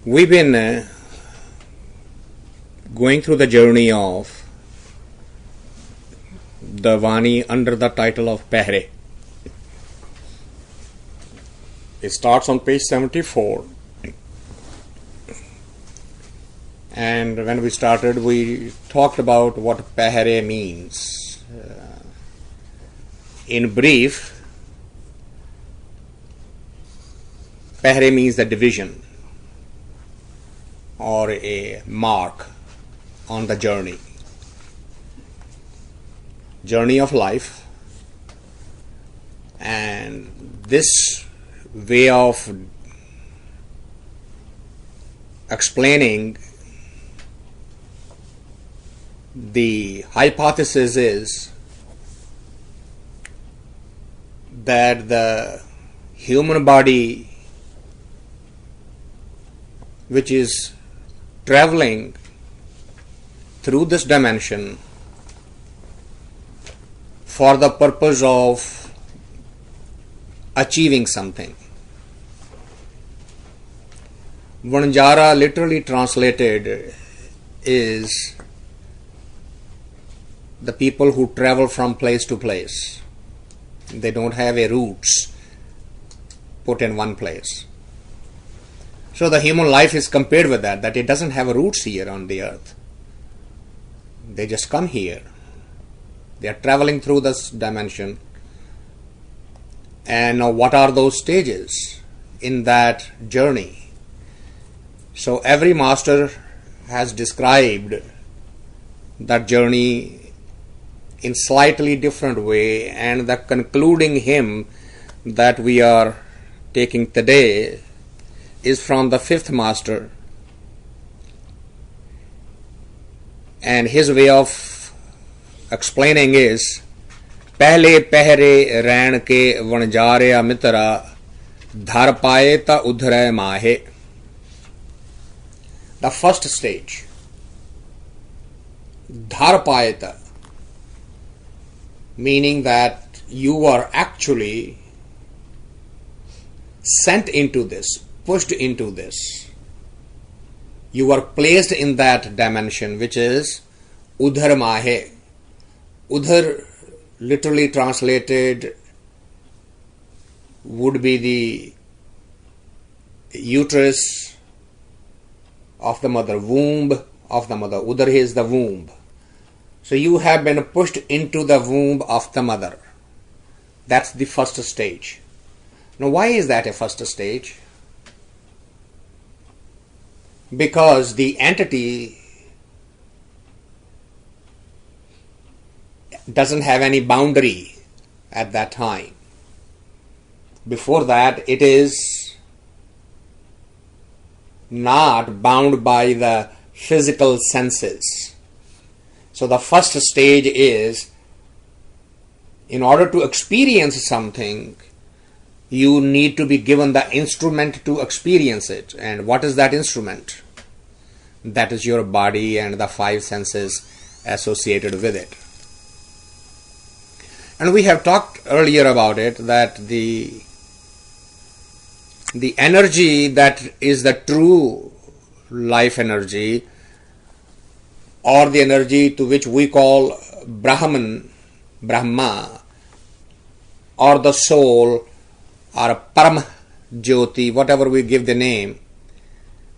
We've been going through the journey of the Vani under the title of Pehrey. It starts on page 74. And when we started, we talked about what Pehrey means. In brief, Pehrey means the division or a mark on the journey of life. And this way of explaining the hypothesis is that the human body, which is traveling through this dimension for the purpose of achieving something. Vanjara literally translated is the people who travel from place to place. They don't have a roots put in one place. So the human life is compared with that it doesn't have roots here on the earth. They just come here. They are traveling through this dimension. And now what are those stages in that journey? So every master has described that journey in slightly different way, and the concluding hymn that we are taking today is from the fifth master, and his way of explaining is पहले पहरे रैन के वणजारे मित्रा धर पाए ता उधरे माहे. The first stage, dhar payata, meaning that you are actually sent into this, pushed into this. You are placed in that dimension, which is udhar mahe. Udhar, literally translated, would be the uterus of the mother, womb of the mother. Udhar is the womb. So you have been pushed into the womb of the mother. That's the first stage. Now why is that a first stage? Because the entity doesn't have any boundary at that time. Before that, it is not bound by the physical senses. So the first stage is, in order to experience something, you need to be given the instrument to experience it. And what is that instrument? That is your body and the five senses associated with it. And we have talked earlier about it, that the energy that is the true life energy, or the energy to which we call Brahman, Brahma, or the soul, or Param Jyoti, whatever we give the name,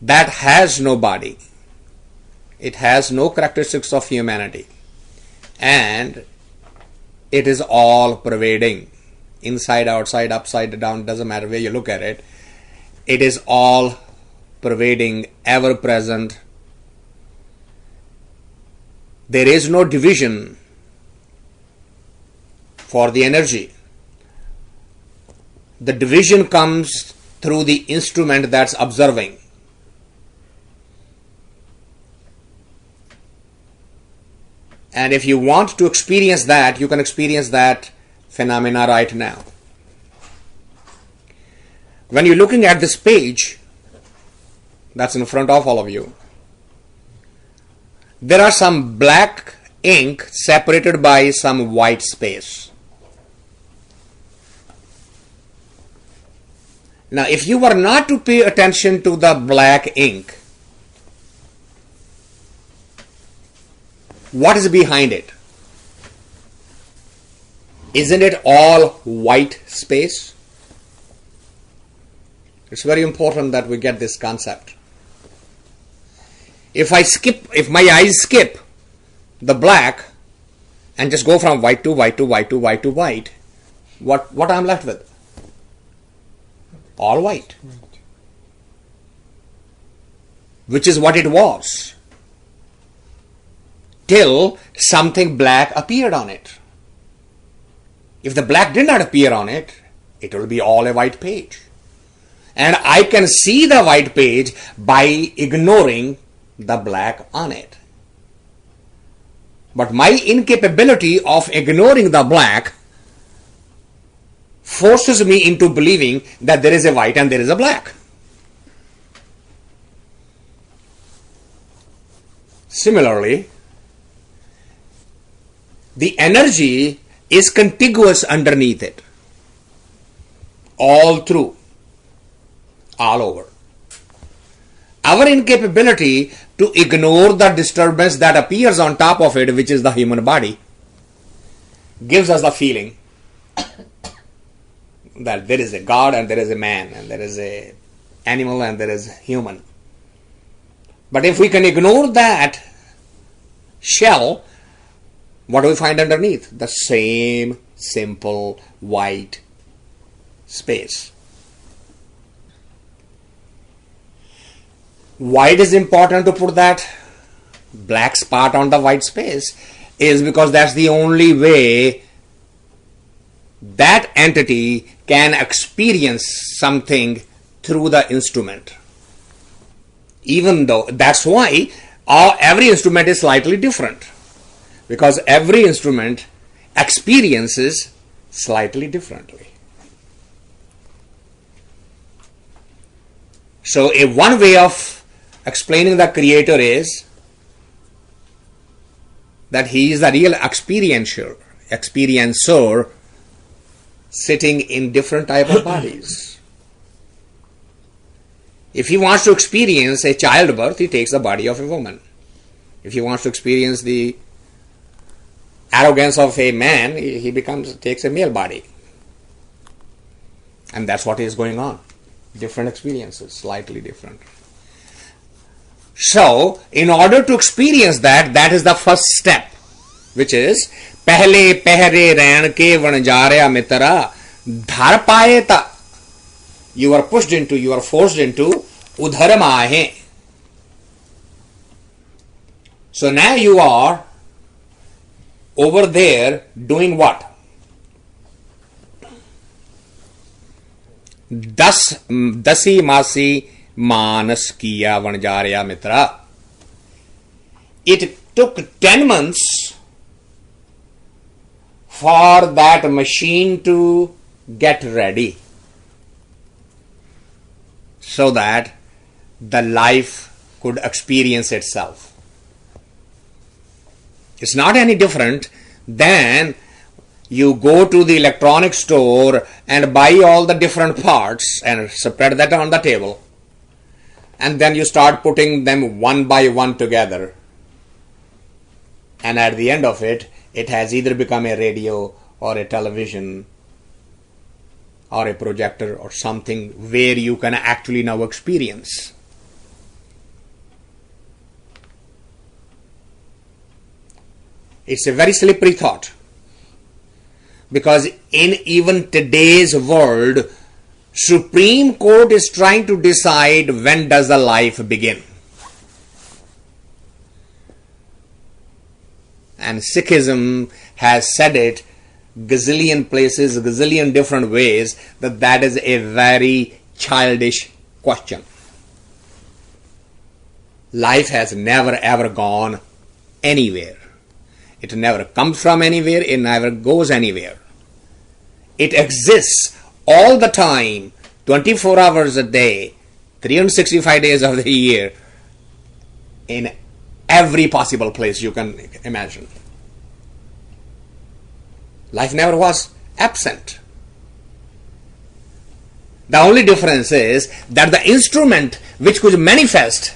that has no body. It has no characteristics of humanity. And it is all pervading. Inside, outside, upside down, doesn't matter where you look at it. It is all pervading, ever present. There is no division for the energy. The division comes through the instrument that's observing. And if you want to experience that, you can experience that phenomena right now. When you're looking at this page that's in front of all of you, there are some black ink separated by some white space. Now, if you were not to pay attention to the black ink, what is behind it? Isn't it all white space? It's very important that we get this concept. If my eyes skip the black and just go from white to white to white to white to white, what I'm left with? All white. Which is what it was, till something black appeared on it. If the black did not appear on it, it will be all a white page. And I can see the white page by ignoring the black on it. But my incapability of ignoring the black forces me into believing that there is a white and there is a black. Similarly, the energy is contiguous underneath it, all through, all over. Our incapability to ignore the disturbance that appears on top of it, which is the human body, gives us the feeling that there is a God and there is a man and there is a animal and there is human. But if we can ignore that shell, what do we find underneath? The same simple white space. Why it is important to put that black spot on the white space is because that's the only way that entity can experience something through the instrument. Even though, that's why every instrument is slightly different. Because every instrument experiences slightly differently. So one way of explaining the Creator is that He is the real experiencer sitting in different type of bodies. If He wants to experience a childbirth, He takes the body of a woman. If He wants to experience the arrogance of a man, he takes a male body. And that's what is going on. Different experiences, slightly different. So, in order to experience that is the first step, which is Pehle Pehrey Pg Vanjarya Mitra Dhar Payeta. You are pushed into, you are forced into Udharamahe. So now you are over there doing what? Dasi masi manas kiya vanjarya mitra. It took 10 months for that machine to get ready so that the life could experience itself. It's not any different than you go to the electronic store and buy all the different parts and spread that on the table, and then you start putting them one by one together, and at the end of it, it has either become a radio or a television or a projector or something where you can actually now experience. It's a very slippery thought, because in even today's world, Supreme Court is trying to decide when does the life begin. And Sikhism has said it gazillion places, gazillion different ways, that is a very childish question. Life has never ever gone anywhere. It never comes from anywhere, it never goes anywhere. It exists all the time, 24 hours a day, 365 days of the year, in every possible place you can imagine. Life never was absent. The only difference is that the instrument which could manifest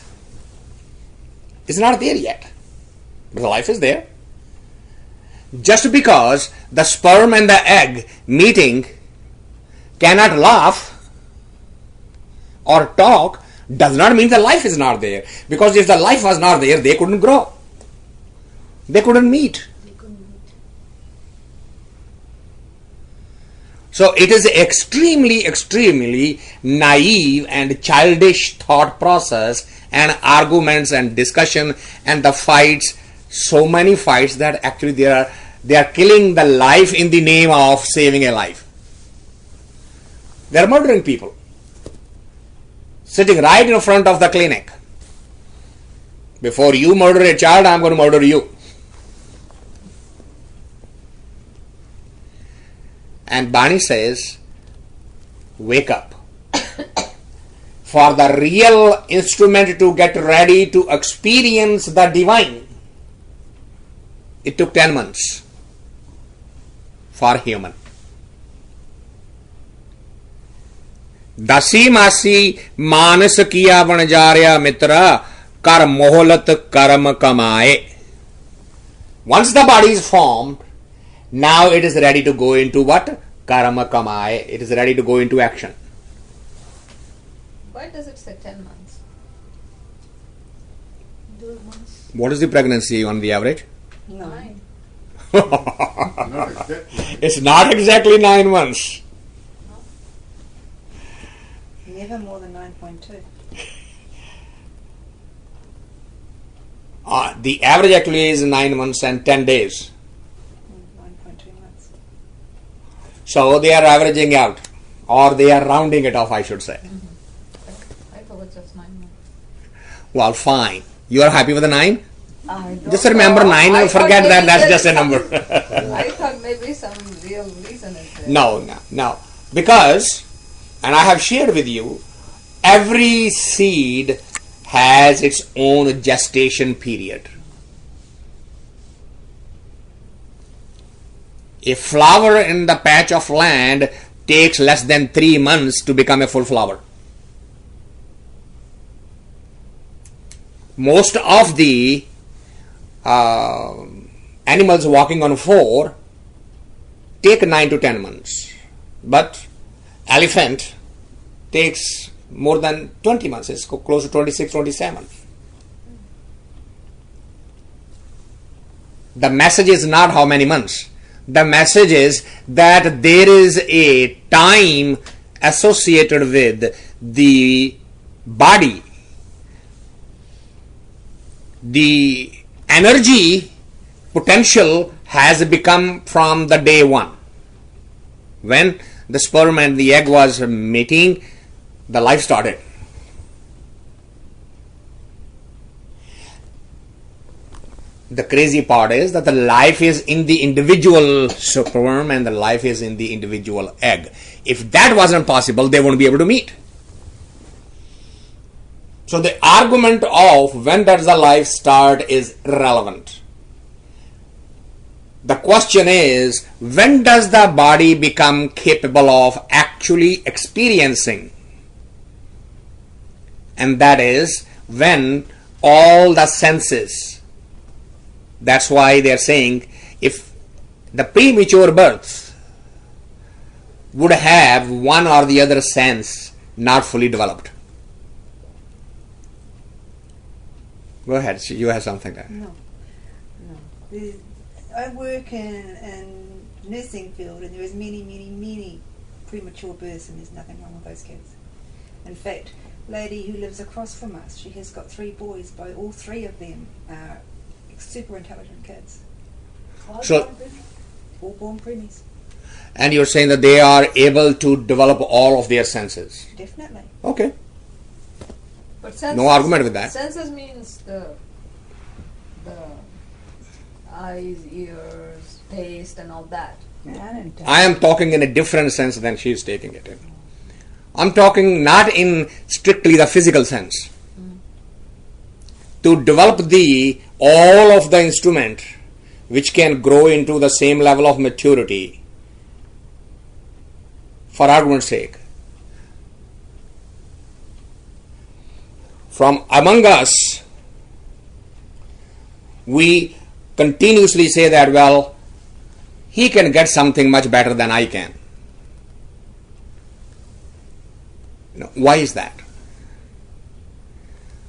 is not there yet. But the life is there. Just because the sperm and the egg meeting cannot laugh or talk does not mean the life is not there. Because if the life was not there, they couldn't grow. They couldn't meet. So it is extremely, extremely naive and childish thought process and arguments and discussion and the fights, so many fights that actually they are killing the life in the name of saving a life. They are murdering people. Sitting right in front of the clinic. Before you murder a child, I am going to murder you. And Bani says, wake up. For the real instrument to get ready to experience the divine, it took 10 months for human. दसी मासी मानस किया बनजार्या मित्र कर मोहलत कर्म कमाए. Once the body is formed, now it is ready to go into what? Karma kamaye. It is ready to go into action. Why does it say 10 months? What is the pregnancy on the average? 9. It's not exactly 9 months. Never more than 9.2. The average actually is 9 months and 10 days. 9.2 months. So they are averaging out, or they are rounding it off, I should say. I thought it was just 9 months. Well, fine. You are happy with the 9? I don't Just remember know. 9 I and thought forget that maybe that's there's just a number. I thought maybe some real reason is there. No. Because, and I have shared with you, every seed has its own gestation period. A flower in the patch of land takes less than 3 months to become a full flower. Most of the animals walking on 4 take 9 to 10 months. But elephant takes more than 20 months. It's close to 26, 27. The message is not how many months. The message is that there is a time associated with the body. The energy potential has become from the day one. When the sperm and the egg was meeting, the life started. The crazy part is that the life is in the individual sperm and the life is in the individual egg. If that wasn't possible, they wouldn't be able to meet. So the argument of when does the life start is irrelevant. The question is, when does the body become capable of actually experiencing? And that is when all the senses, that's why they are saying, if the premature birth would have one or the other sense not fully developed. Go ahead, you have something there. No. I work in nursing field, and there is many premature births, and there's nothing wrong with those kids. In fact, lady who lives across from us, she has got 3 boys, but all 3 of them are super intelligent kids. So, all born preemies. and you're saying that they are able to develop all of their senses. Definitely. Okay. But senses, No argument with that. Senses means the eyes, ears, taste, and all that. I I am talking in a different sense than she is taking it in. I'm talking not in strictly the physical sense. To develop all of the instrument which can grow into the same level of maturity, for argument's sake, from among us, we continuously say that, well, he can get something much better than I can. Why is that?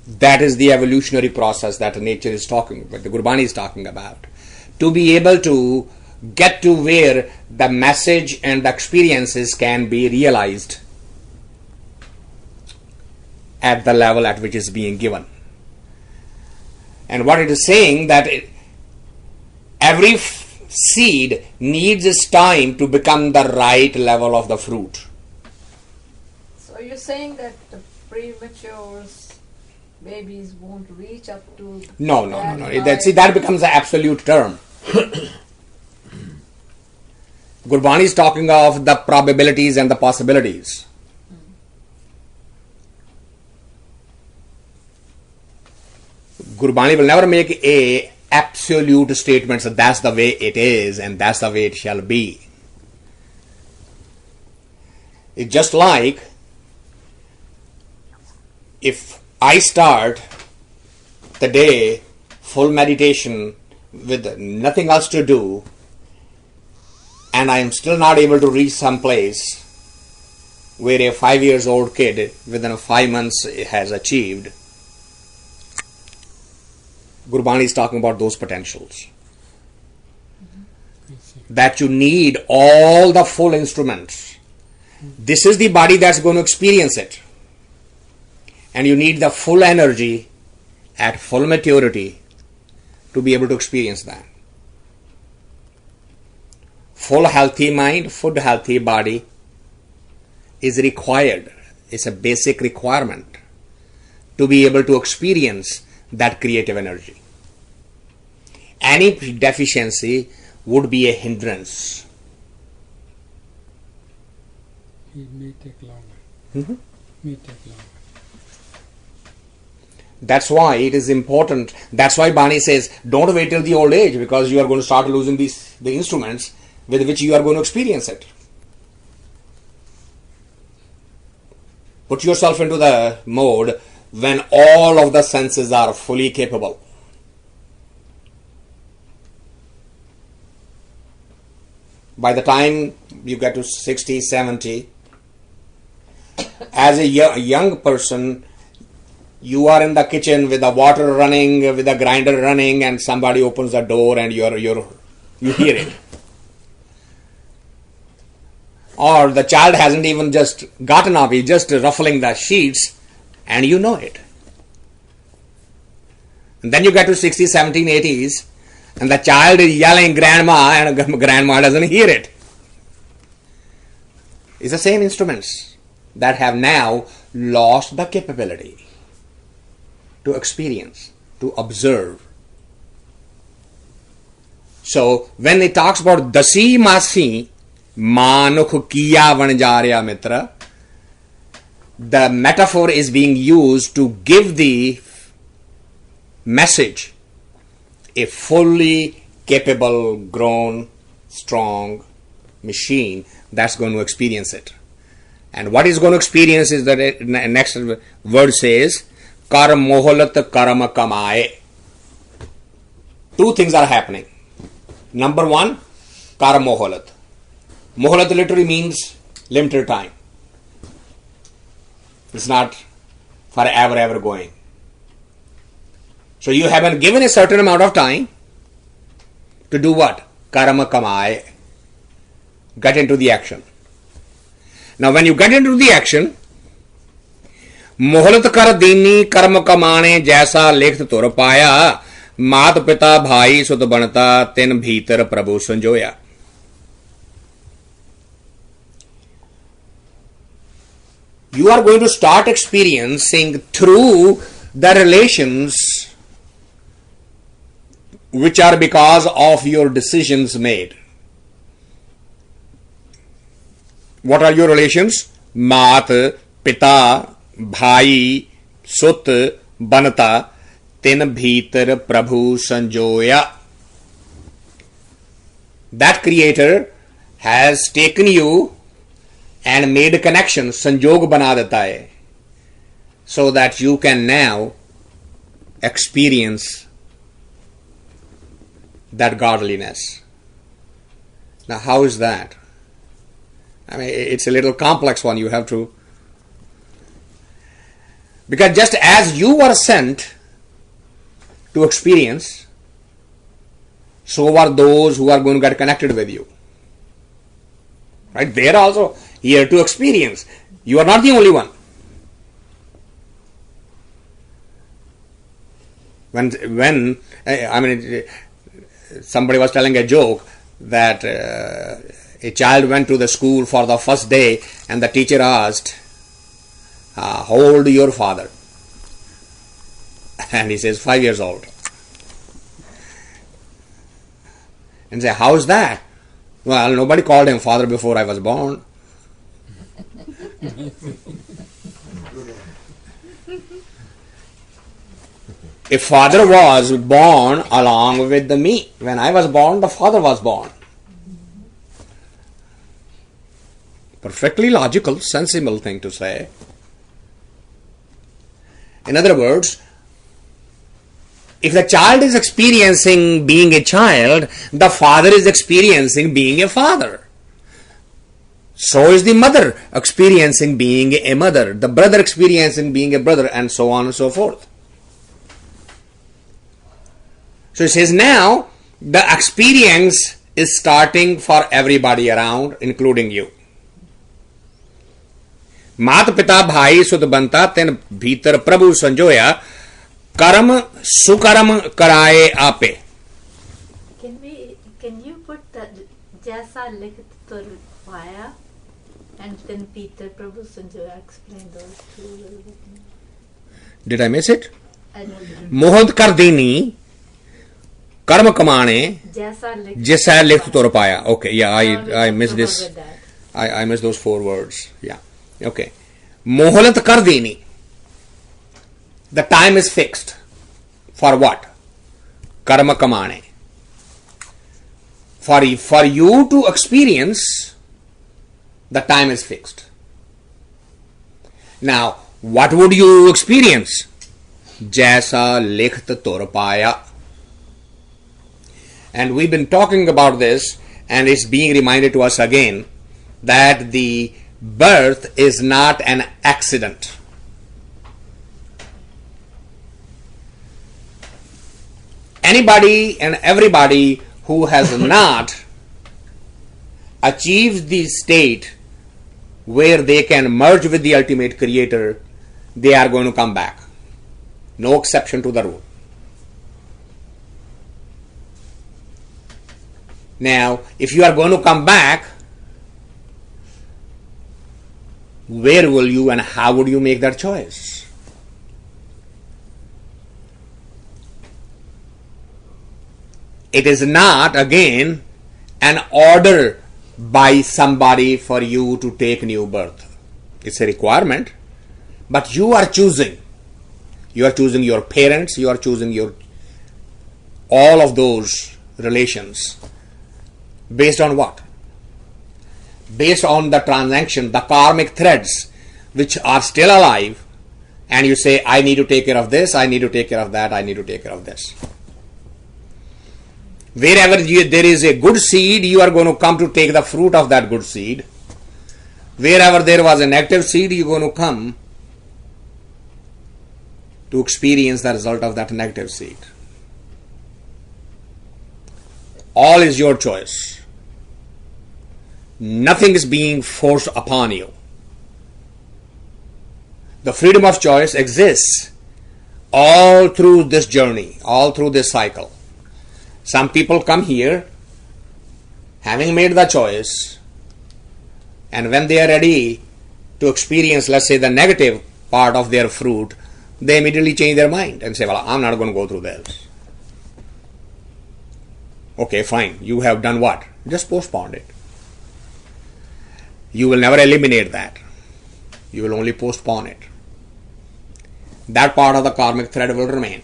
That is the evolutionary process that nature is talking about, the Gurbani is talking about. To be able to get to where the message and the experiences can be realized at the level at which is being given. And what it is saying that every seed needs its time to become the right level of the fruit. So you're saying that the premature babies won't reach up to No. That becomes an absolute term. Gurbani is talking of the probabilities and the possibilities. Gurbani will never make a absolute statement, so that's the way it is and that's the way it shall be. It's just like if I start the day full meditation with nothing else to do, and I am still not able to reach some place where a 5-year-old kid within 5 months has achieved, Gurbani is talking about those potentials. That you need all the full instruments. This is the body that's going to experience it. And you need the full energy at full maturity to be able to experience that. Full healthy mind, full healthy body is required. It's a basic requirement to be able to experience that creative energy. Any deficiency would be a hindrance. It may take longer. May take longer. That's why it is important. That's why Bani says, don't wait till the old age, because you are going to start losing the instruments with which you are going to experience it. Put yourself into the mode when all of the senses are fully capable. By the time you get to 60, 70, as a young person, you are in the kitchen with the water running, with the grinder running, and somebody opens the door and you hear it. Or the child hasn't even just gotten up, he's just ruffling the sheets, and you know it. And then you get to 60, 70, 80s, and the child is yelling grandma, and grandma doesn't hear it. It's the same instruments that have now lost the capability to experience, to observe. So when it talks about dasi masi manukh kiya vanjarya mitra, the metaphor is being used to give the message a fully capable, grown, strong machine that's going to experience it. And what is going to experience is the next word says, kar mohalat karma kamaye. Two things are happening. Number one, kar mohalat. Mohalat literally means limited time. It's not forever ever going. So you have been given a certain amount of time to do what? Karma kamaye. Get into the action. Now when you get into the action, मोहलत कर दीनी कर्म कमाने जैसा लेखत तुर पाया मात पिता भाई सुत बनता तिन भीतर प्रभु संजोया. You are going to start experiencing through the relations which are because of your decisions made. What are your relations? Maat, Pita, Bhai, Sut, Banata, Tin Bhitar Prabhu Sanjoya. That Creator has taken you and made a connection. Sanjog bana deta hai. so that you can now experience that godliness. Now, how is that? I mean, it's a little complex one. You have to, because just as you were sent to experience, so are those who are going to get connected with you. Right? They are also here to experience. You are not the only one. When I mean, somebody was telling a joke that a child went to the school for the first day and the teacher asked, how old is your father? And he says, 5 years old. And say, how is that? Well, nobody called him father before I was born. A father was born along with me. When I was born, the father was born. Perfectly logical, sensible thing to say. In other words, if the child is experiencing being a child, the father is experiencing being a father. So is the mother experiencing being a mother, the brother experiencing being a brother, and so on and so forth. So it says now the experience is starting for everybody around, including you. मात पिता भाई सुत बनता तेन भीतर प्रभु संजोया कर्म सुकर्म कराए आपे. Can you put that जैसा लिखत तुर पाया and then Peter Prabhu Sanjoya explain those two a little bit more? Did I miss it? I know you didn't. मोहद कर देनी कर्म कमाने जैसा लिखत तुर पाया. Okay, yeah, I missed this. I missed those 4 words. Yeah. Okay. मोहलत कर देनी. The time is fixed. For what? Karma kamane. For you to experience, the time is fixed. Now, what would you experience? Jaisa likhta tur paya. And we've been talking about this, and it's being reminded to us again that the birth is not an accident. Anybody and everybody who has not achieved the state where they can merge with the ultimate creator, they are going to come back. No exception to the rule. Now, if you are going to come back, where will you and how would you make that choice? It is not, again, an order by somebody for you to take new birth. It's a requirement, but you are choosing. You are choosing your parents, you are choosing your all of those relations. Based on what? Based on the transaction, the karmic threads which are still alive, and you say, I need to take care of this, I need to take care of that, I need to take care of this. Wherever there is a good seed, you are going to come to take the fruit of that good seed. Wherever there was a negative seed, you are going to come to experience the result of that negative seed. All is your choice. Nothing is being forced upon you. The freedom of choice exists all through this journey, all through this cycle. Some people come here having made the choice, and when they are ready to experience, let's say, the negative part of their fruit, they immediately change their mind and say, well, I'm not going to go through this. Okay, fine. You have done what? Just postponed it. You will never eliminate that. You will only postpone it. That part of the karmic thread will remain.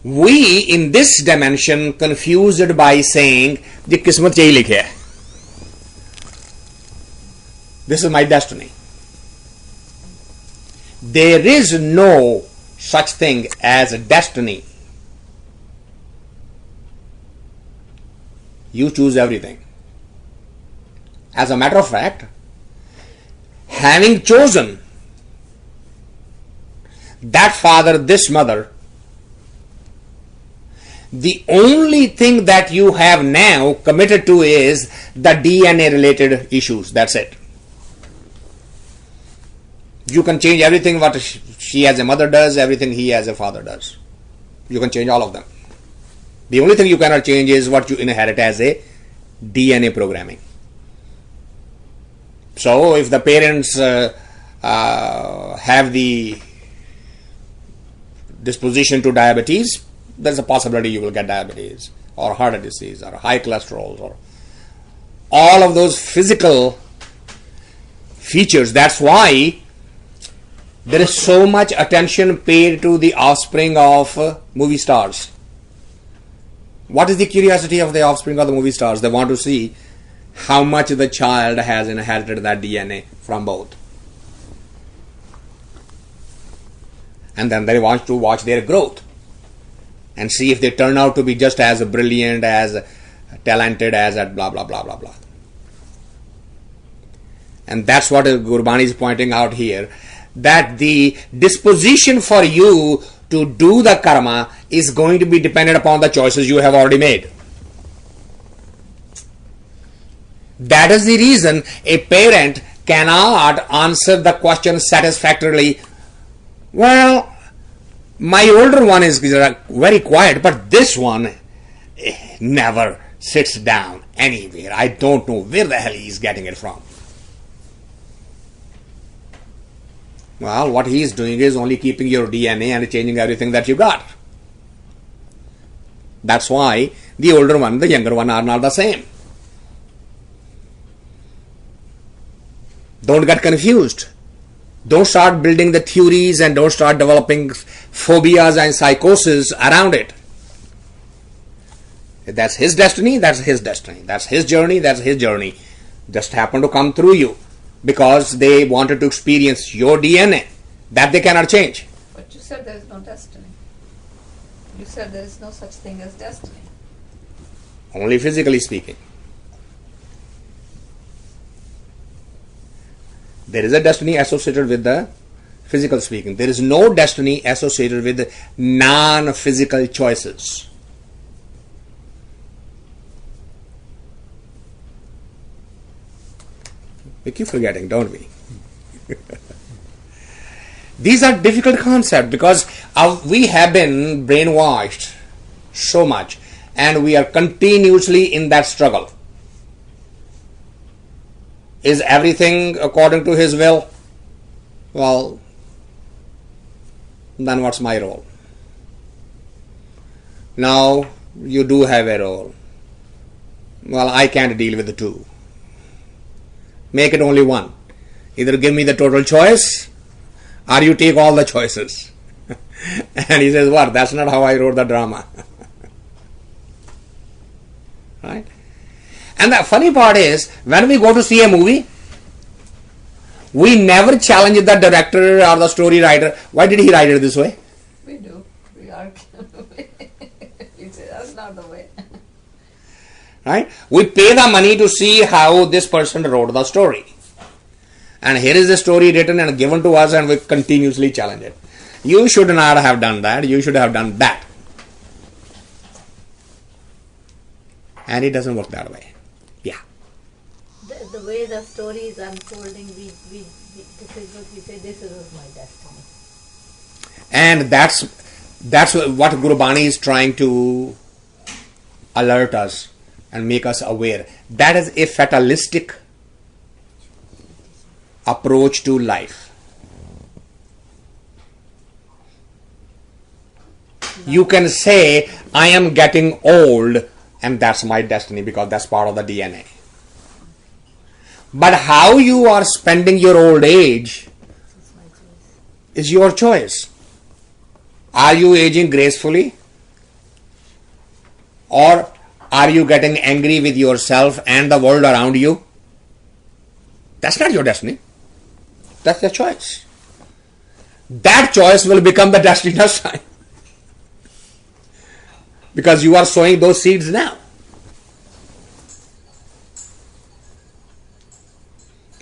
We in this dimension confused by saying, "Ji kismat yahi likhe hai. This is my destiny." There is no such thing as destiny. You choose everything. As a matter of fact, having chosen that father, this mother, the only thing that you have now committed to is the DNA related issues. That's it. You can change everything what she as a mother does, everything he as a father does. You can change all of them. The only thing you cannot change is what you inherit as a DNA programming. So if the parents have the disposition to diabetes, there's a possibility you will get diabetes or heart disease or high cholesterol or all of those physical features. That's why there is so much attention paid to the offspring of movie stars. What is the curiosity of the offspring of the movie stars? They want to see how much the child has inherited that DNA from both. And then they want to watch their growth and see if they turn out to be just as brilliant, as talented, as at blah, blah, blah, blah, blah. And that's what Gurbani is pointing out here, that the disposition for you to do the karma is going to be dependent upon the choices you have already made. That is the reason a parent cannot answer the question satisfactorily. Well, my older one is very quiet, but this one never sits down anywhere. I don't know where the hell he is getting it from. Well, what he is doing is only keeping your DNA and changing everything that you got. That's why the older one, the younger one are not the same. Don't get confused. Don't start building the theories and don't start developing phobias and psychosis around it. If that's his destiny, that's his destiny. That's his journey, that's his journey. Just happened to come through you because they wanted to experience your DNA. That they cannot change. But you said there is no destiny. You said there is no such thing as destiny. Only physically speaking. There is a destiny associated with the physical speaking. There is no destiny associated with non-physical choices. We keep forgetting, don't we? These are difficult concepts because we have been brainwashed so much and we are continuously in that struggle. Is everything according to his will? Well, then what's my role? Now, you do have a role. Well, I can't deal with the two. Make it only one. Either give me the total choice or you take all the choices. And he says, what? That's not how I wrote the drama. Right? And the funny part is, when we go to see a movie, we never challenge the director or the story writer. Why did he write it this way? We do. We argue. We say that's not the way. Right? We pay the money to see how this person wrote the story. And here is the story written and given to us and we continuously challenge it. You should not have done that. You should have done that. And it doesn't work that way. Yeah. The way the story is unfolding, this is what we say, this is my destiny. And that's what Gurbani is trying to alert us and make us aware. That is a fatalistic approach to life. You can say, I am getting old and that's my destiny because that's part of the DNA. But how you are spending your old age is your choice. Are you aging gracefully? Or are you getting angry with yourself and the world around you? That's not your destiny. That's your choice. that choice will become the destiny next time. Because you are sowing those seeds now.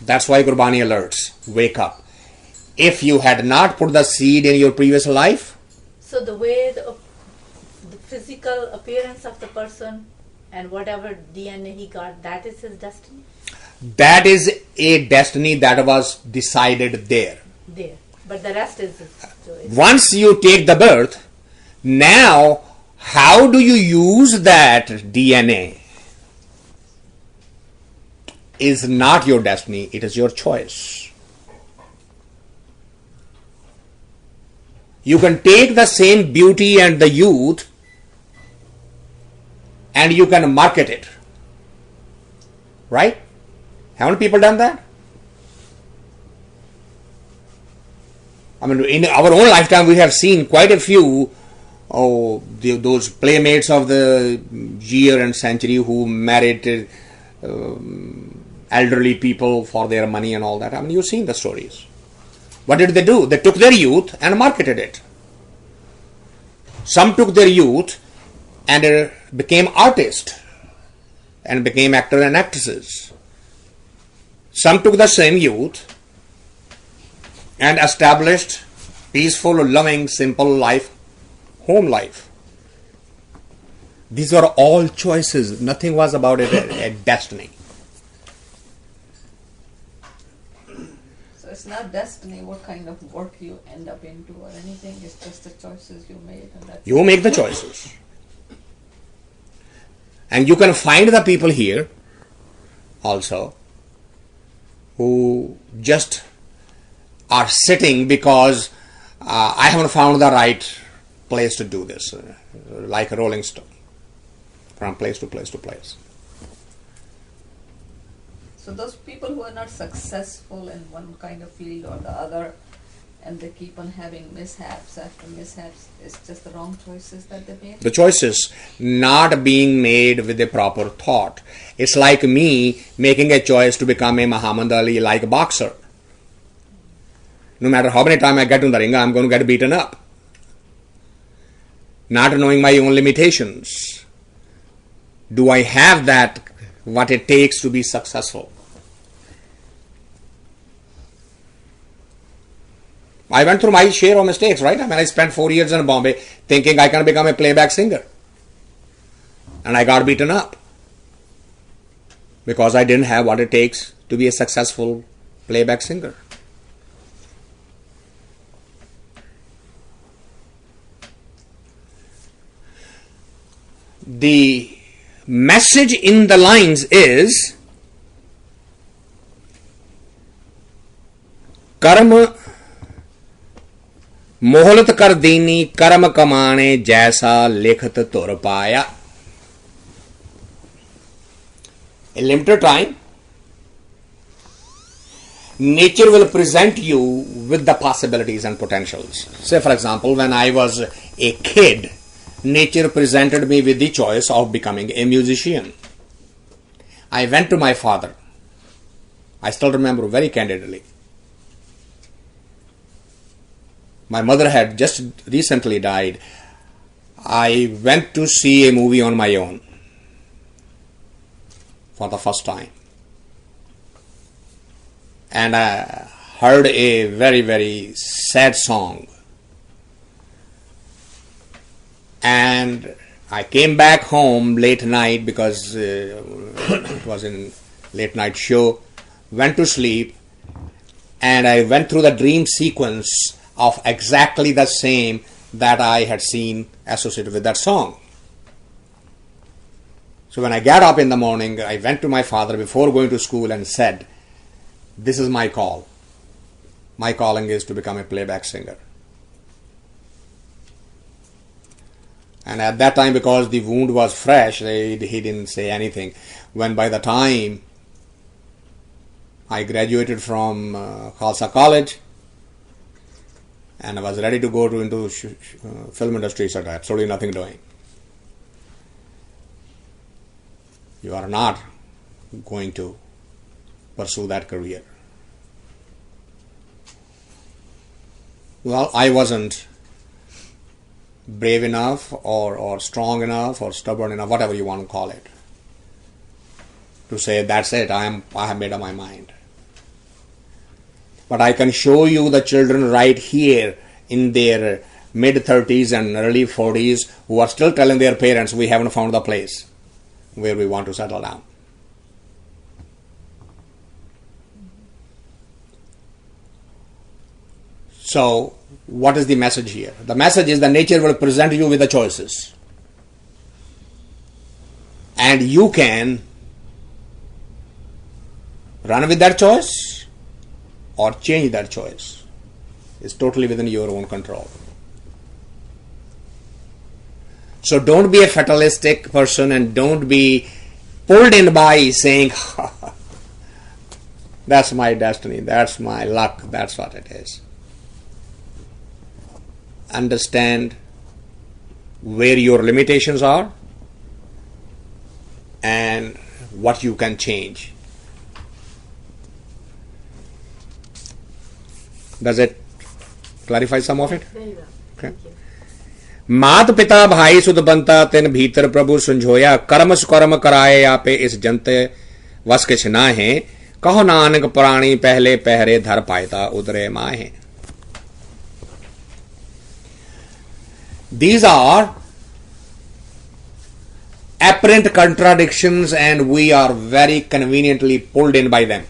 That's why Gurbani alerts, wake up. If you had not put the seed in your previous life, So the way the physical appearance of the person and whatever DNA he got, that is his destiny? that is a destiny that was decided there. There. But the rest is his choice. Once you take the birth, now how do you use that DNA is not your destiny, it is your choice. You can take the same beauty and the youth and you can market it. Right? Haven't people done that? I mean, in our own lifetime, we have seen quite a few those playmates of the year and century who married elderly people for their money and all that. I mean, you've seen the stories. What did they do? They took their youth and marketed it. Some took their youth and became artists and became actors and actresses. Some took the same youth and established peaceful, loving, simple life, home life. These are all choices. Nothing was about it a destiny. So it's not destiny what kind of work you end up into or anything. It's just the choices you made. And that's You make the choices. And you can find the people here also who just are sitting because I haven't found the right place to do this, like a rolling stone, from place to place to place. So those people who are not successful in one kind of field or the other, and they keep on having mishaps after mishaps, it's just the wrong choices that they made? The choices not being made with a proper thought. It's like me making a choice to become a Muhammad Ali like boxer. No matter how many times I get in the ring, I'm going to get beaten up. Not knowing my own limitations. Do I have that, what it takes to be successful? I went through my share of mistakes, right? I mean, I spent 4 years in Bombay thinking I can become a playback singer. And I got beaten up. Because I didn't have what it takes to be a successful playback singer. The message in the lines is कर्म मोहलत कर दीनी कर्म कमाने जैसा लिखत तुर पाया. A limited time, nature will present you with the possibilities and potentials. Say for example, when I was a kid, nature presented me with the choice of becoming a musician. I went to my father. I still remember very candidly. My mother had just recently died. I went to see a movie on my own for the first time. And I heard a very, very sad song. And I came back home late night because it was a late night show. Went to sleep. And I went through the dream sequence of exactly the same that I had seen associated with that song. So when I got up in the morning, I went to my father before going to school and said, this is my call. My calling is to become a playback singer. And at that time, because the wound was fresh, he didn't say anything. When by the time I graduated from Khalsa College, and I was ready to go into film industry, so I had absolutely nothing doing. You are not going to pursue that career. Well, I wasn't brave enough or strong enough or stubborn enough, whatever you want to call it, to say that's it, I have made up my mind. But I can show you the children right here in their mid-30s and early 40s who are still telling their parents, we haven't found the place where we want to settle down. So, what is the message here? The message is that nature will present you with the choices. And you can run with that choice or change that choice. It's totally within your own control. So don't be a fatalistic person and don't be pulled in by saying, that's my destiny, that's my luck, that's what it is. Understand where your limitations are and what you can change. Does it clarify some of it? Very well. Okay. Thank you. मात पिता भाई सुध बनता तेन भीतर प्रभु संझोया कर्म सुकर्म कराए आपे इस जनते वस किछ नाहे कहो नानक प्राणी पहले पहरे धर पायता उदरे माहे. These are apparent contradictions and we are very conveniently pulled in by them.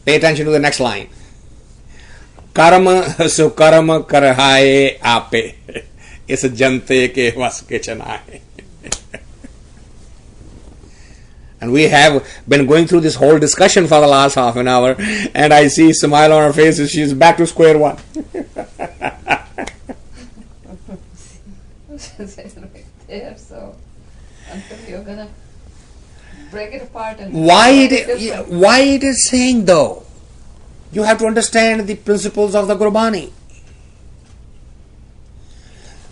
Pay attention to the next line. कर्म सुकर्म कराए आपे इस जनते के वस किछ नाहे. And we have been going through this whole discussion for the last half an hour, and I see a smile on her face and she's back to square one. Right there, so until you're gonna break it apart and Why it is saying though? You have to understand the principles of the Gurbani.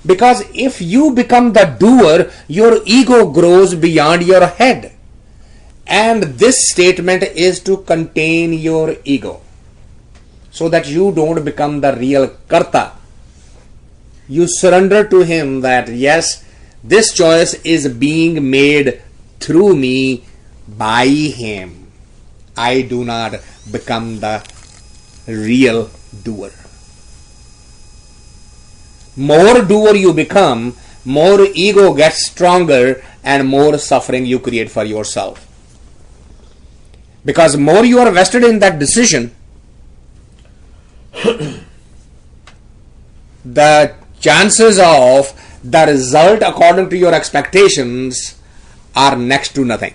Because if you become the doer, your ego grows beyond your head. And this statement is to contain your ego, so that you don't become the real Karta. You surrender to him that yes, this choice is being made through me by him. I do not become the real doer. More doer you become, more ego gets stronger and more suffering you create for yourself. Because more you are vested in that decision, the chances of the result according to your expectations are next to nothing.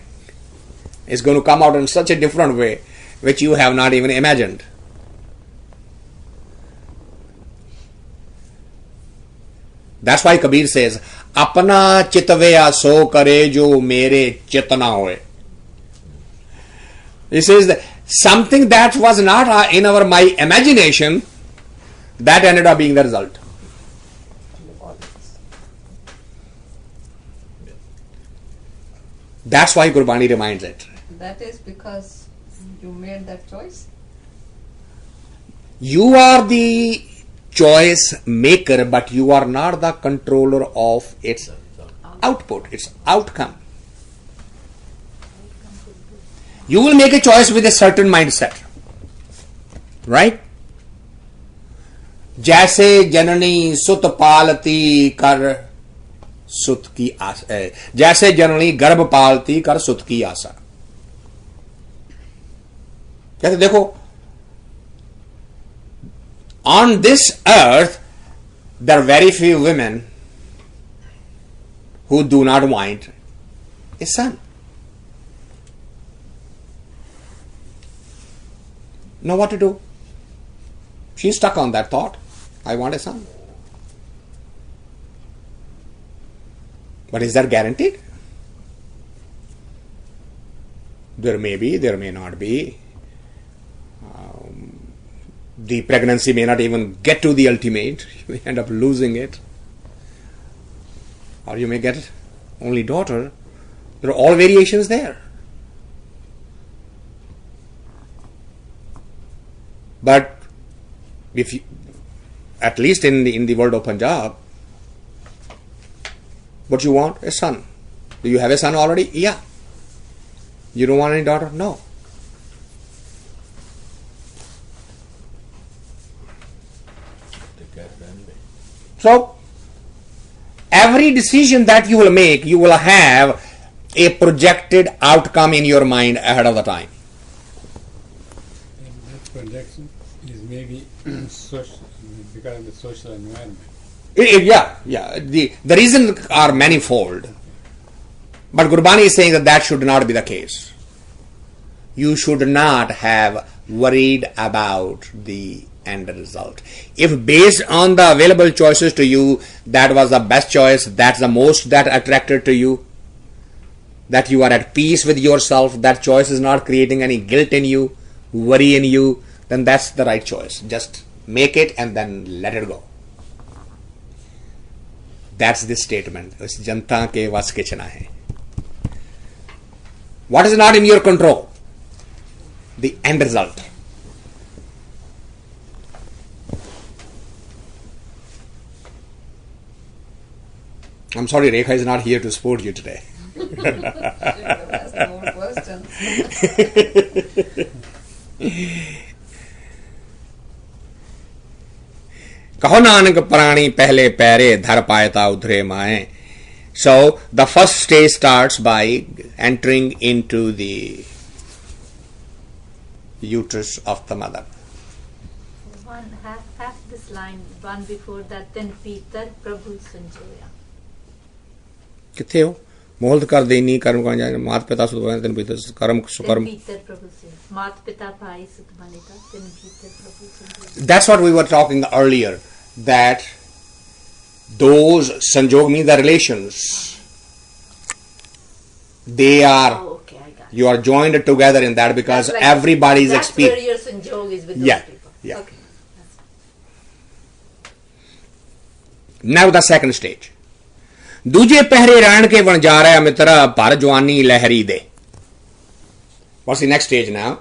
It's going to come out in such a different way which you have not even imagined. That's why Kabir says, Apna chitveya so kare jo mere chitna hoye. He says that something that was not in my imagination, that ended up being the result. That's why Gurbani reminds it. that is because you made that choice. You are the choice maker, but you are not the controller of its output, its outcome. You will make a choice with a certain mindset, right? जैसे जननी सुत पालती कर सुत की आशा, जैसे जननी गर्भ पालती कर सुत की आशा. कहते देखो, on this earth there are very few women who do not want a son. Know what to do? She's stuck on that thought. I want a son. But is that guaranteed? There may be, there may not be. The pregnancy may not even get to the ultimate. You may end up losing it. Or you may get only daughter. There are all variations there. But if you, at least in the world of Punjab, what you want? A son. Do you have a son already? Yeah. You don't want any daughter? No. So, every decision that you will make, you will have a projected outcome in your mind ahead of the time. And that projection is maybe social, because of the social environment. Yeah. The reasons are manifold. But Gurbani is saying that should not be the case. You should not have worried about the end result. If based on the available choices to you, that was the best choice, that's the most that attracted to you, that you are at peace with yourself, that choice is not creating any guilt in you, worry in you, then that's the right choice. Just make it and then let it go. That's the statement. Us janta ke vas ke chana hai. What is not in your control? The end result. I'm sorry, Rekha is not here to support you today. Ask more questions. कहो नानक प्राणी पहले पैरे धर पायता उधरे माए. So the first stage starts by entering into the uterus of the mother. One half this line, one before that, then Peter Prabhu Sanjoya. किथे हो? मोहल्त कर देनी कर्म का जाने मात पिता सुत बने तेन पीतर कर्म सुकर्म. Peter Prabhu Sanjoya. Mat Pita Bhai Sut Banita, then Peter Prabhu Sanjoya. That's what we were talking earlier, that those sanjog means the relations. They are, Oh, okay, I got it. you are joined together in that because That's like- everybody is that's where experiencing. your Sanjog is with Yeah, those people. yeah. Okay. Now the second stage. दूजे पहरे रण के बन जा रहा मित्र भर जवानी लहरी दे. What's the next stage now?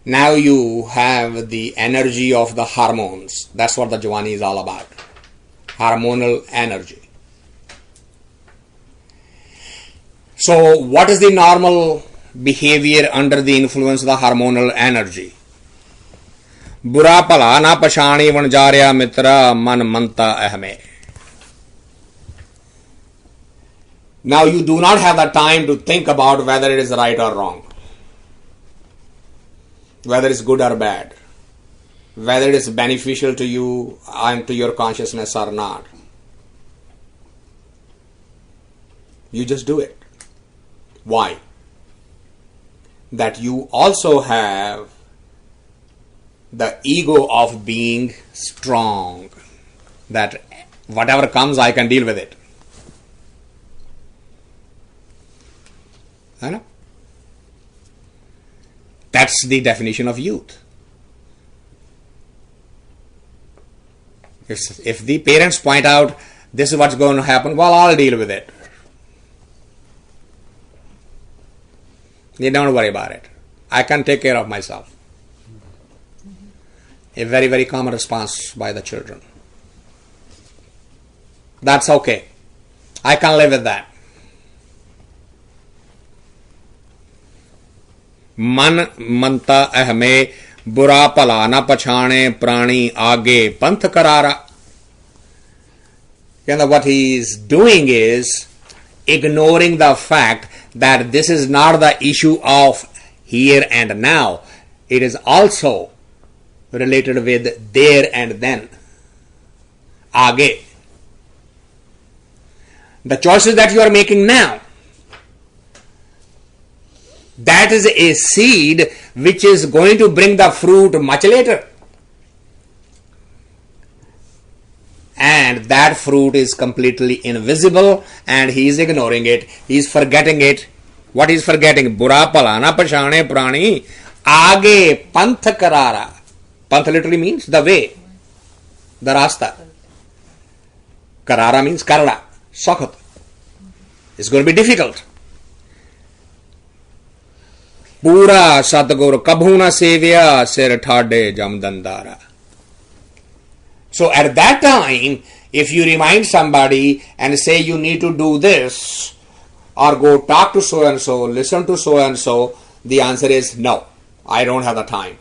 Now you have the energy of the hormones. That's what the Jawani is all about. Hormonal energy. So what is the normal behavior under the influence of the hormonal energy? बुरा भला ना पछाणी बन जा रहा मित्र मन मनता अहमे. Now you do not have the time to think about whether it is right or wrong, whether it's good or bad, whether it is beneficial to you and to your consciousness or not. You just do it. Why? That you also have the ego of being strong, that whatever comes I can deal with it. I know. That's the definition of youth. If the parents point out this is what's going to happen, well, I'll deal with it. You don't worry about it. I can take care of myself. A very, very common response by the children. That's okay. I can live with that. मन मनता अहमे बुरा भला ना पछाणे प्राणी आगे पंथ करारा. What he is doing is ignoring the fact that this is not the issue of here and now. It is also related with there and then. Aage. The choices that you are making now, that is a seed which is going to bring the fruit much later. And that fruit is completely invisible and he is ignoring it. He is forgetting it. What is forgetting? Bura pala na pachane prani aage panth karara. Panth literally means the way, the rasta. Karara means karada, sakhat. It's going to be difficult. Pura Satguru Kabhuna Sevya Sir Thade Jamdandara. So at that time, if you remind somebody and say you need to do this, or go talk to so and so, listen to so and so, the answer is no, I don't have the time.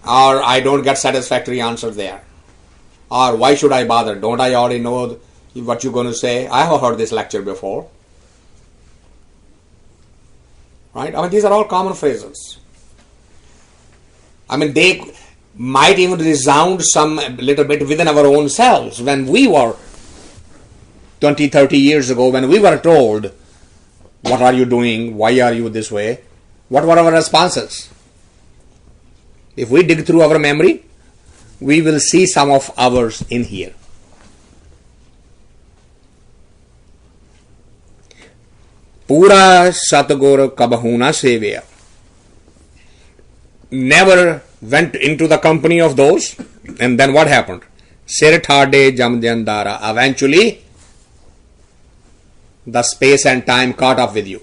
Or I don't get satisfactory answer there. Or why should I bother? Don't I already know what you're going to say? I have heard this lecture before. Right? I mean, these are all common phrases. I mean, they might even resound some little bit within our own selves. When we were 20, 30 years ago, when we were told, what are you doing? Why are you this way? What were our responses? If we dig through our memory, we will see some of ours in here. Pura Satguru Kabhuna Sevya. Never went into the company of those, and then what happened? Sir Thade Jamdandara. Eventually, the space and time caught up with you.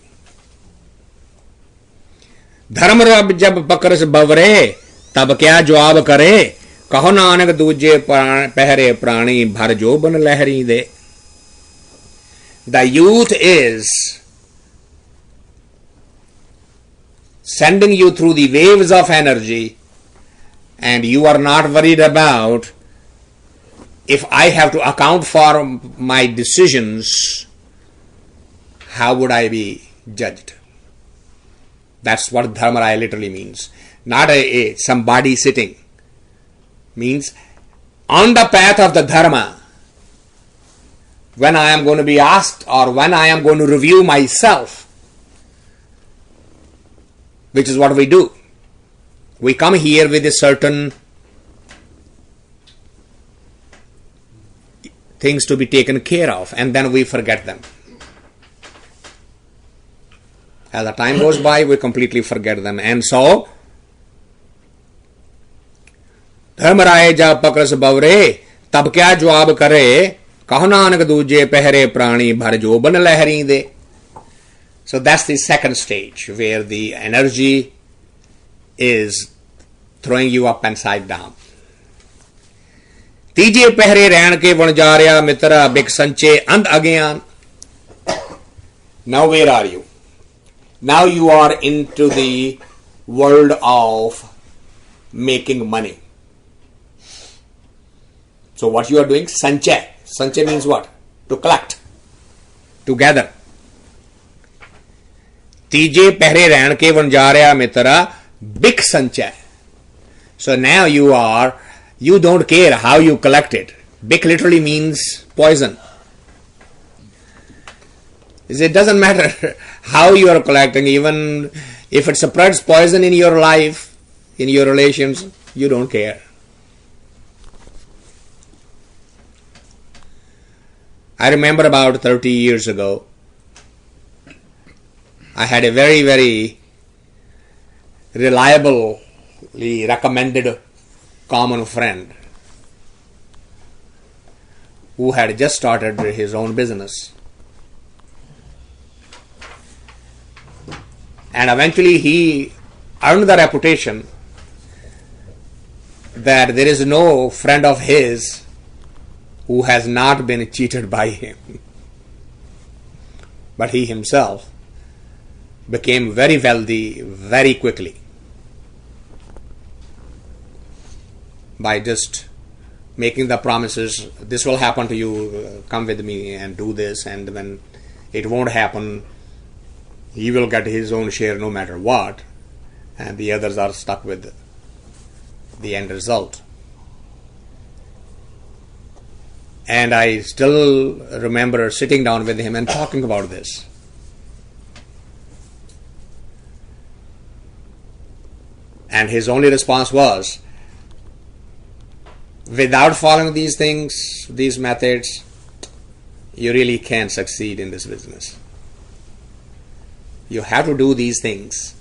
Dharmarab jab pakras bavre, tab kya jawab kare? Kaho nanak duje pehre prani bhar joban lehri de. The youth is sending you through the waves of energy, and you are not worried about if I have to account for my decisions, how would I be judged? That's what dharmaraya literally means. Not somebody sitting. Means on the path of the dharma, when I am going to be asked or when I am going to review myself, which is what we do. We come here with a certain things to be taken care of, and then we forget them. As the time goes by, we completely forget them. And so, Dharmaraya ja pakras bavre, tab kya jawab kare, kaho nanak duje pehre prani bhar joban lehri de. So that's the second stage, where the energy is throwing you up and side down. Tije pehre rehn ke vanjarya mitra bik sanche and agyan. Now where are you? Now you are into the world of making money. So what you are doing? Sanche. Sanche means what? To collect. To gather. Tije pehre rehn ke vanjarya mitra bik sanche. So now you don't care how you collect it. Bik literally means poison. It doesn't matter how you are collecting, even if it spreads poison in your life, in your relations, you don't care. I remember about 30 years ago, I had a very, very reliably recommended common friend who had just started his own business. And eventually he earned the reputation that there is no friend of his who has not been cheated by him. But he himself became very wealthy very quickly by just making the promises, this will happen to you, come with me and do this, and when it won't happen, he will get his own share no matter what, and the others are stuck with the end result. And I still remember sitting down with him and talking about this. And his only response was, without following these things, these methods, you really can't succeed in this business. You have to do these things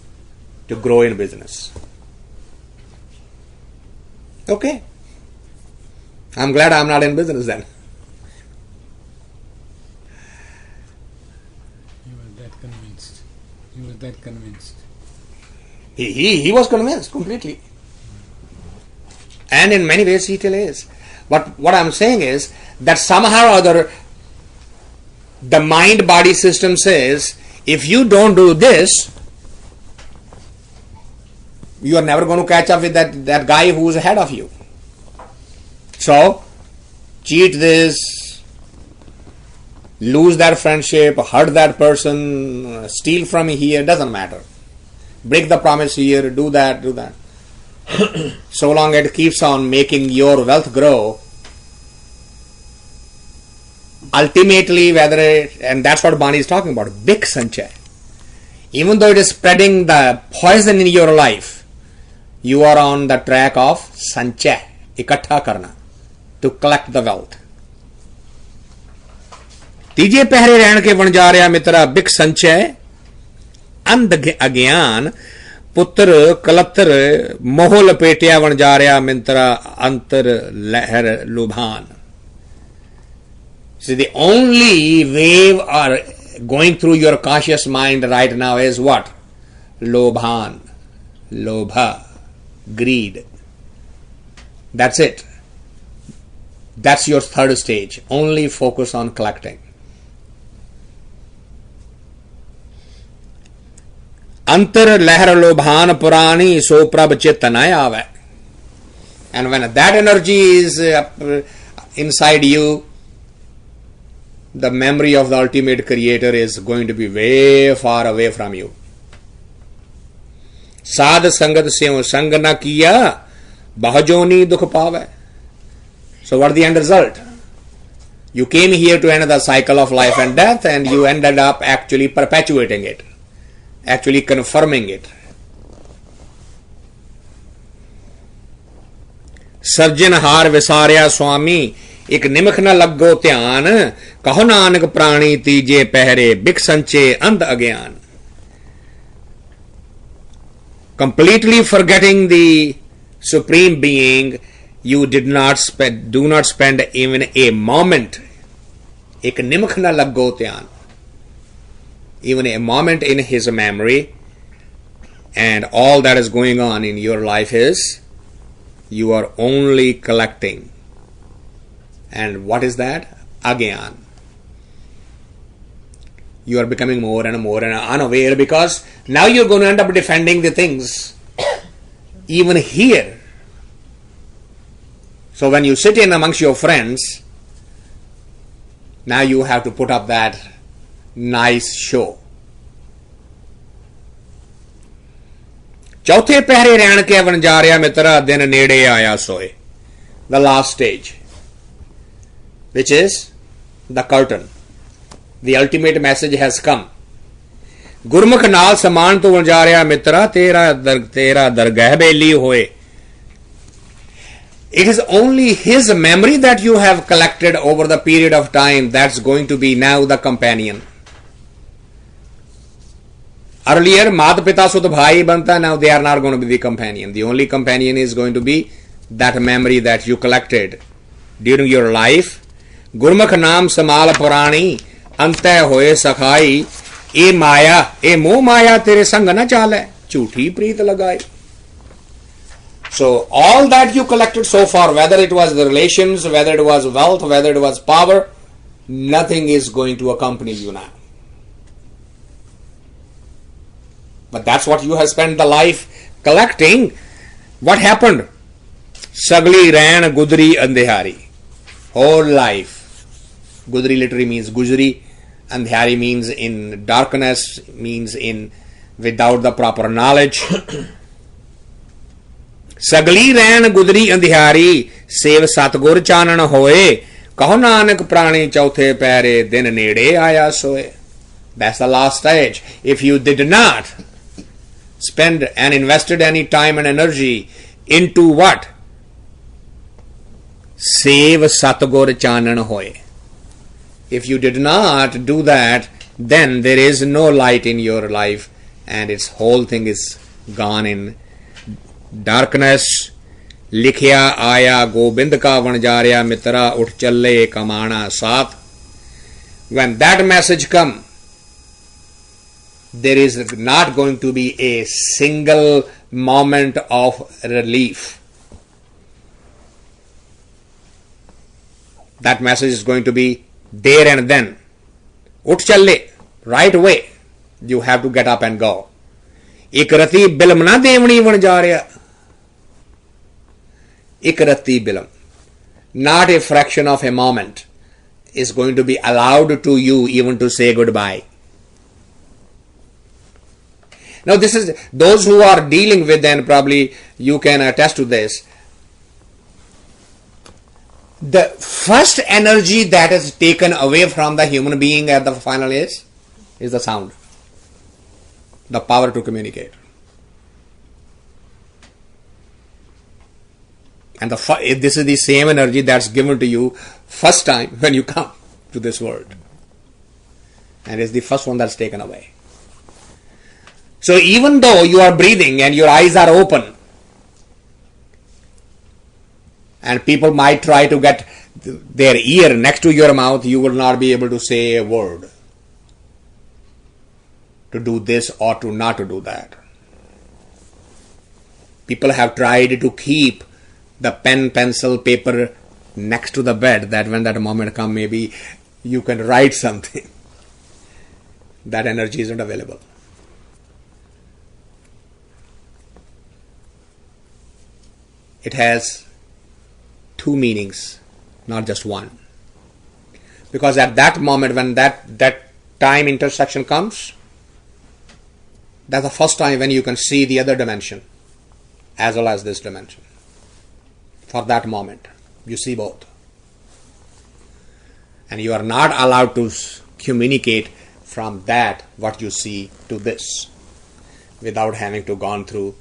to grow in business. Okay. I'm glad I'm not in business then. You were that convinced. You were that convinced. He was convinced completely. And in many ways he still is. But what I'm saying is that somehow or other the mind-body system says, if you don't do this, you are never going to catch up with that guy who is ahead of you. So, cheat this, lose that friendship, hurt that person, steal from here, doesn't matter. Break the promise here, do that. So long it keeps on making your wealth grow, ultimately, and that's what Bani is talking about, big sanchay. Even though it is spreading the poison in your life, you are on the track of sanchay, ikattha karna, to collect the wealth. तीजे पहरे रहन के बन जा रहा मित्रा बिक संचय अंध अज्ञान पुत्र कलत्र मोह लपेटिया बन जा रहा मित्रा अंतर लहर लुभान. So the only wave are going through your conscious mind right now is what? Lobhan, lobha, greed. That's it. That's your third stage. Only focus on collecting. Antar lehar lobhan purani so prab chittanaya ave. And when that energy is inside you, the memory of the ultimate creator is going to be way far away from you. Sad sangat se sang na kiya bahajoni dukh pave. So what is the end result? You came here to end the cycle of life and death, and you ended up actually perpetuating it, actually confirming it. Sarjanhar Visarya Swami, एक निमख न लगो ध्यान, कहो नानक प्राणी तीजे पहरे बिक संचे अंध अज्ञान. Completely forgetting the Supreme Being, you do not spend even a moment, एक निमख न लगो ध्यान, even a moment in his memory, and all that is going on in your life is you are only collecting. And what is that? Agyan. You are becoming more and more and unaware, because now you're going to end up defending the things even here. So when you sit in amongst your friends, now you have to put up that nice show. चौथे पहरे रहन के बन जा रहा मित्रा दिन नेड़े आया सोए. The last stage, which is the curtain. The ultimate message has come. गुरमुख नाल समान तो बन जा रहा मित्रा तेरा दरगाह बेली होए. It is only his memory that you have collected over the period of time that's going to be now the companion. Earlier, Mat Pita Sut Bhai Banta, now they are not going to be the companion. The only companion is going to be that memory that you collected during your life. Gurmukh naam samal purani, antay hoye sakhai, e maya, e moh maya tere sang na chale, chuthi preet lagai. So all that you collected so far, whether it was the relations, whether it was wealth, whether it was power, nothing is going to accompany you now. But that's what you have spent the life collecting. What happened? Sagli ran gudri andhari. Whole life. Gudri literally means gujri. Andhari means in darkness, means in without the proper knowledge. Sagli ran gudri andhari. Sev satgur chanan hoye. Kaho nanak prani chauthe pehre din nede aaya soe. That's the last stage. If you did not spend and invested any time and energy into what? Sev satgur chanan hoye. If you did not do that, then there is no light in your life, and its whole thing is gone in darkness. Likhya aya Gobind ka vanjarya mitra ut challe kamana saath. When that message come, there is not going to be a single moment of relief. That message is going to be there and then. Ut challe, right away. You have to get up and go. Ik rati bilam na devani ban ja raya. Ik rati bilam. Not a fraction of a moment is going to be allowed to you even to say goodbye. Now this is, those who are dealing with, and probably you can attest to this, the first energy that is taken away from the human being at the final is the sound, the power to communicate. And this is the same energy that's given to you first time when you come to this world. And it's the first one that's taken away. So even though you are breathing and your eyes are open, and people might try to get their ear next to your mouth, you will not be able to say a word to do this or to not to do that. People have tried to keep the pen, pencil, paper next to the bed, that when that moment comes, maybe you can write something. That energy isn't available. It has two meanings, not just one. Because at that moment, when that time intersection comes, that's the first time when you can see the other dimension as well as this dimension. For that moment, you see both. And you are not allowed to communicate from that what you see to this without having to gone through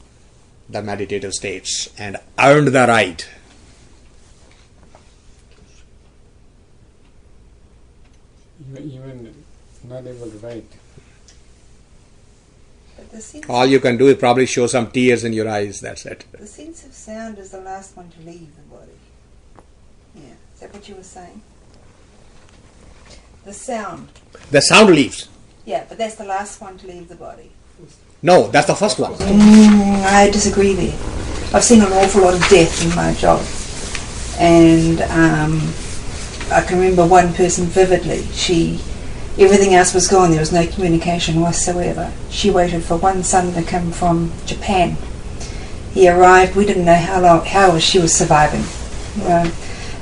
the meditative states and earned the right. Even not able to write. But the sense All you can do is probably show some tears in your eyes, that's it. the sense of sound is the last one to leave the body. Yeah. Is that what you were saying? The sound. The sound leaves. Yeah, but that's the last one to leave the body. No, that's the first one. I disagree there. I've seen an awful lot of death in my job. And I can remember one person vividly. Everything else was gone. There was no communication whatsoever. She waited for one son to come from Japan. He arrived. We didn't know how she was surviving. You know.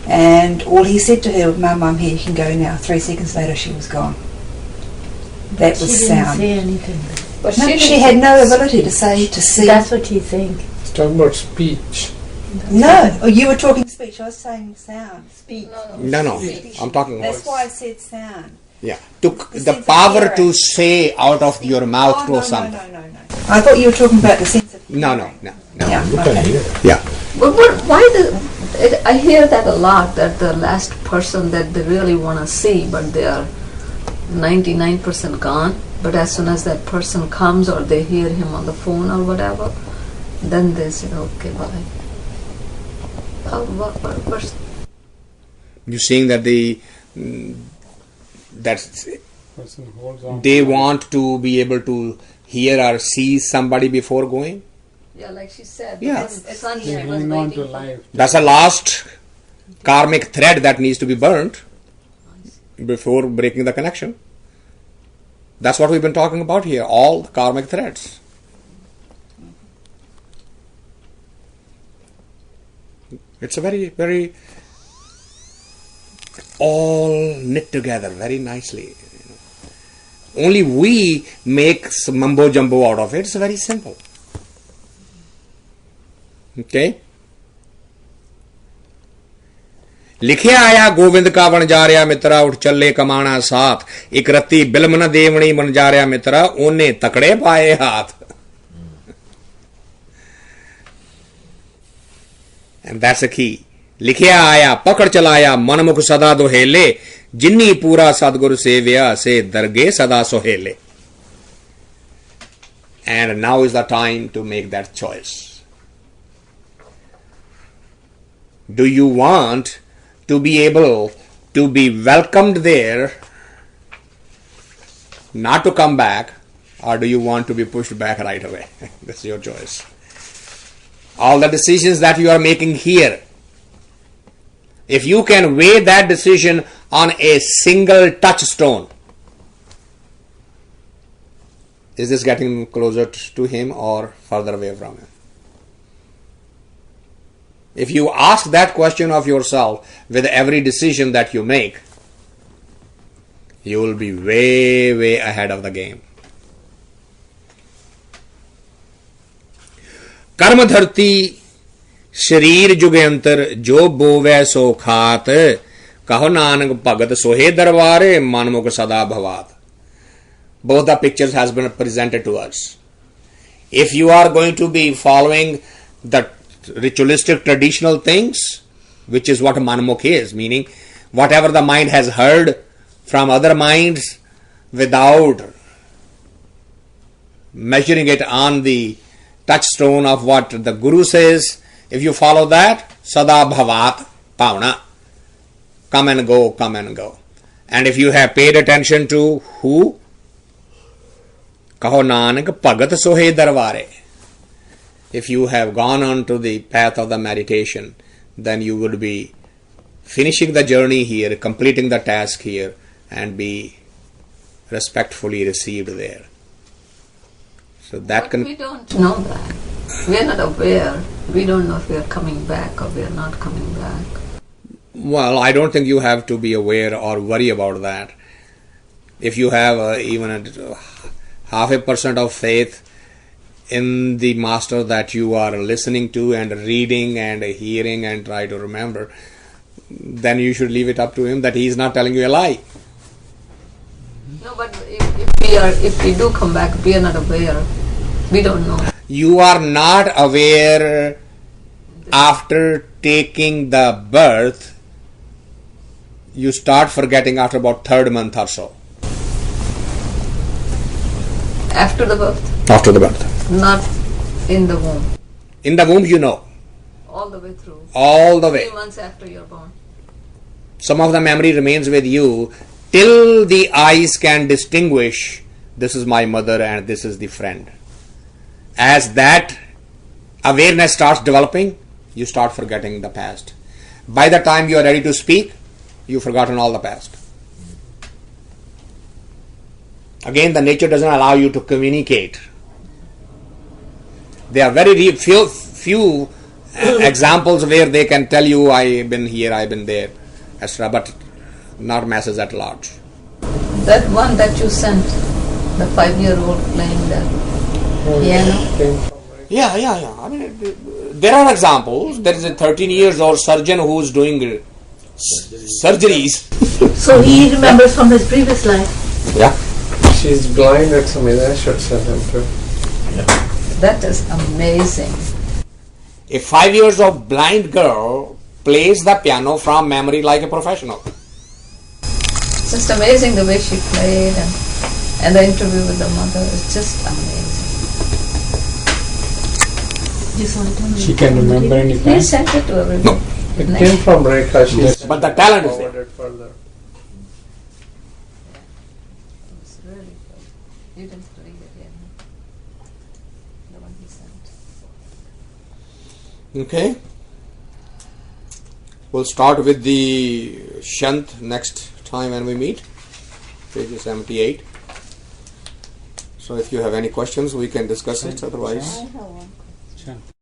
And all he said to her, "Mum, I'm here. You can go now." 3 seconds later, she was gone. That was She didn't sound. say anything. But No, she had no ability to say, to see. That's what he's saying. It's talking about speech. No, you were talking speech. I was saying sound, speech. No, I'm talking That's about, why I said sound. the sense of power hearing. to say out of your mouth Oh, to no, something. no. I thought you were talking about the sense of No. hearing. Yeah, You can okay. hear it. Yeah. But why I hear that a lot, that the last person that they really want to see, but they are 99% gone. But as soon as that person comes or they hear him on the phone or whatever, then they say, okay, bye. What's You're saying that Person holds on. they want to be able to hear or see somebody before going? yeah, like she said, Yeah. the son They're she was holding on waiting to for. life. That's a last karmic thread that needs to be burnt before breaking the connection. That's what we've been talking about here, all the karmic threads. It's a very, very all knit together very nicely. Only we make some mumbo jumbo out of it. It's very simple. Okay? लिखिया आया गोविंद का बन जा रहा मित्रा उठ चले कमाना साथ एक रत्ती बिलम न देवणी बन जा रहा मित्रा ओने तकड़े पाए हाथ. And that's the key. लिखिया आया पकड़ चलाया मनमुख सदा दोहेले जिन्नी पूरा सदगुरु सेव्या से दरगे सदा सोहेले. And now is the time to make that choice. Do you want to be able to be welcomed there, not to come back, or do you want to be pushed back right away? That's your choice. All the decisions that you are making here, if you can weigh that decision on a single touchstone, is this getting closer to him or further away from him? If you ask that question of yourself with every decision that you make, you will be way, way ahead of the game. कर्म धरती शरीर जुगेंतर जो बोवे सो खात कहो नानक भगत सोहे दरबारे मनमुख सदा भवात. Both the pictures has been presented to us. If you are going to be following the ritualistic traditional things, which is what manmukh is, meaning whatever the mind has heard from other minds without measuring it on the touchstone of what the Guru says, if you follow that, sada bhavat pavana, come and go, come and go. And if you have paid attention to who? Kaho nanak bhagat sohe darware. If you have gone on to the path of the meditation, then you would be finishing the journey here, completing the task here, and be respectfully received there. So that But we don't know that. We are not aware. We don't know if we are coming back or we are not coming back. Well, I don't think you have to be aware or worry about that. If you have even a 0.5% of faith in the master that you are listening to and reading and hearing and try to remember, then you should leave it up to him that he is not telling you a lie. No, but if we do come back, we are not aware. We don't know. You are not aware after taking the birth. You start forgetting after about 3rd month or so. After the birth? After the birth. Not in the womb. In the womb you know. All the way through. All the way. 3 months after you're born. Some of the memory remains with you till the eyes can distinguish this is my mother and this is the friend. As that awareness starts developing, you start forgetting the past. By the time you are ready to speak, you've forgotten all the past. Again, the nature doesn't allow you to communicate. There are very few examples where they can tell you, I've been here, I've been there, etc., but not masses at large. That one that you sent, the 5-year-old playing the piano. Yeah. I mean, there are examples. There is a 13 years old surgeon who is doing surgeries. So he remembers from his previous life. Yeah. She's blind at some I should send him to. That is amazing. A 5 years old blind girl plays the piano from memory like a professional. It's just amazing the way she played and the interview with the mother. It's just amazing. She can remember any He past. sent it to everybody. It came from Rekha. She But the talent is there. forwarded further. It's really good. You didn't read it yet. The one he sent. Okay. We'll start with the Shant next time when we meet. Page 78. So if you have any questions, we can discuss it. Otherwise. I have one. Sure.